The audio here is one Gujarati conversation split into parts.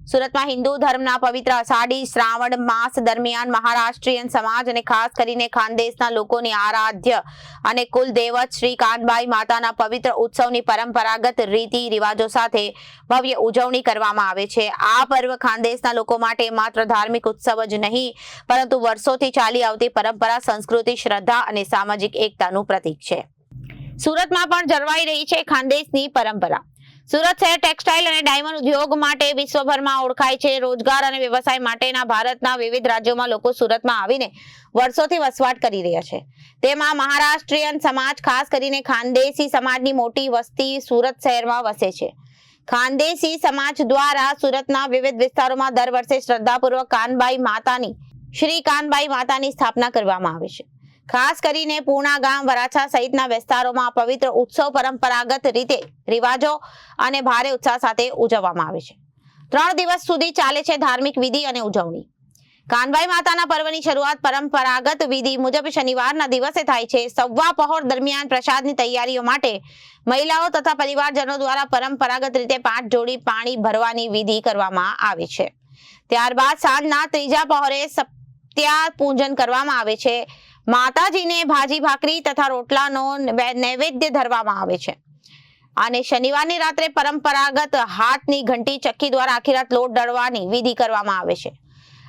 સુરતમાં હિન્દુ ધર્મના પવિત્ર અષાઢી શ્રાવણ માસ દરમિયાન મહારાષ્ટ્રીયન સમાજ અને ખાસ કરીને ખાનદેશના લોકોની આરાધ્ય અને કુલ દેવત શ્રી કાનબાઈ માતાના પવિત્ર ઉત્સવની પરંપરાગત રીતિ રિવાજો સાથે ભવ્ય ઉજવણી કરવામાં આવે છે। આ પર્વ ખાનદેશના લોકો માટે માત્ર ધાર્મિક ઉત્સવ જ નહીં પરંતુ વર્ષોથી ચાલી આવતી પરંપરા, સંસ્કૃતિ, શ્રદ્ધા અને સામાજિક એકતાનું પ્રતીક છે। સુરતમાં પણ જળવાઈ રહી છે ખાનદેશની પરંપરા। સુરત શહેર ટેક્સટાઇલ અને ડાયમંડ ઉદ્યોગ માટે વિશ્વભરમાં ઓળખાય છે। રોજગાર અને વ્યવસાય માટેના ભારતના વિવિધ રાજ્યોમાં લોકો સુરતમાં આવીને વર્ષોથી વસવાટ કરી રહ્યા છે। તેમાં મહારાષ્ટ્રીયન સમાજ, ખાસ કરીને ખાનદેશી સમાજની મોટી વસ્તી સુરત શહેરમાં વસે છે। ખાનદેશી સમાજ દ્વારા સુરતના વિવિધ વિસ્તારોમાં દર વર્ષે શ્રદ્ધાપૂર્વક શ્રી કાનબાઈ માતાની સ્થાપના કરવામાં આવે છે। ખાસ કરીને પૂર્ણા ગામ, વરાછા સહિતના વિસ્તારોમાં પવિત્ર ઉત્સવ પરંપરાગત રીતે રિવાજો અને ભારે ઉત્સાહ સાથે ઉજવવામાં આવે છે। 3 દિવસ સુધી ચાલે છે ધાર્મિક વિધિ અને ઉજવણી। કાનબાઈ માતાના પર્વની શરૂઆત પરંપરાગત વિધિ મુજબ શનિવારના દિવસે થાય છે। સવા પહોર દરમિયાન પ્રસાદની તૈયારીઓ માટે મહિલાઓ તથા પરિવારજનો દ્વારા પરંપરાગત રીતે 5 જોડી પાણી ભરવાની વિધિ કરવામાં આવે છે। ત્યારબાદ સાંજના ત્રીજા પહોરે સત્યા પૂજન કરવામાં આવે છે। માતાજીને ભાજી ભાખરી તથા રોટલાનો નૈવેદ્ય ધરવામાં આવે છે અને શનિવારની રાત્રે પરંપરાગત હાથની ઘંટી ચક્કી દ્વારા આખી રાત લોટ દળવાની વિધિ કરવામાં આવે છે।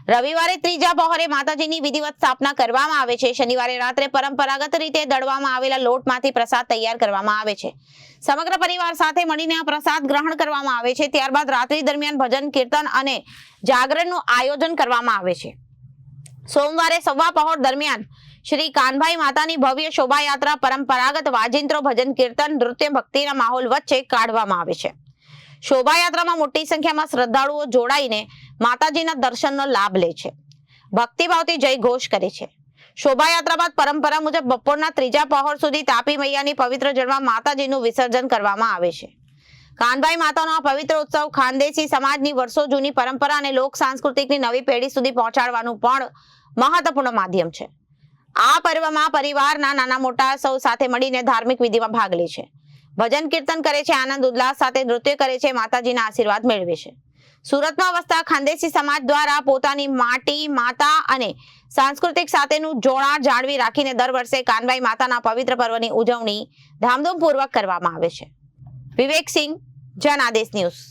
રવિવારે ત્રીજા પહોરે માતાજીની વિધિવત સ્થાપના કરવામાં આવે છે। શનિવારે રાત્રે પરંપરાગત રીતે દળવામાં આવેલા લોટમાંથી પ્રસાદ તૈયાર કરવામાં આવે છે। સમગ્ર પરિવાર સાથે મળીને આ પ્રસાદ ગ્રહણ કરવામાં આવે છે। ત્યારબાદ રાત્રિ દરમિયાન ભજન, કીર્તન અને જાગરણનું આયોજન કરવામાં આવે છે। સોમવારે સવા પહોર દરમિયાન શ્રી કાનબાઈ માતાની ભવ્ય શોભાયાત્રા પરંપરાગત વાજિંત્રો, ભજન, કીર્તન, નૃત્ય, ભક્તિના માહોલ વચ્ચે કાઢવામાં આવે છે। શોભાયાત્રામાં મોટી સંખ્યામાં શ્રદ્ધાળુઓ જોડાઈને માતાજીના દર્શનનો લાભ લે છે, ભક્તિભાવથી જય ઘોષ કરે છે। શોભાયાત્રા બાદ પરંપરા મુજબ બપોરના ત્રીજા પહોર સુધી તાપી મૈયાની પવિત્ર જળમાં માતાજીનું વિસર્જન કરવામાં આવે છે। કાનબાઈ માતાનો આ પવિત્ર ઉત્સવ ખાનદેશી સમાજની વર્ષો જૂની પરંપરા અને લોક સાંસ્કૃતિકની નવી પેઢી સુધી પહોંચાડવાનું પણ મહત્વપૂર્ણ માધ્યમ છે। આ પર્વમાં પરિવારના નાના મોટા સૌ સાથે મળીને ધાર્મિક વિધિમાં ભાગ લે છે, ભજન કીર્તન કરે છે, આનંદ ઉલ્લાસ સાથે નૃત્ય કરે છે, માતાજીના આશીર્વાદ મેળવે છે। સુરતમાં વસતા ખાનદેશી સમાજ દ્વારા પોતાની માટી, માતા અને સાંસ્કૃતિક સાથેનું જોડાણ જાળવી રાખીને દર વર્ષે કાનબાઈ માતાના પવિત્ર પર્વની ઉજવણી ધામધૂમપૂર્વક કરવામાં આવે છે। વિવેક સિંહ, જન આદેશ ન્યૂઝ।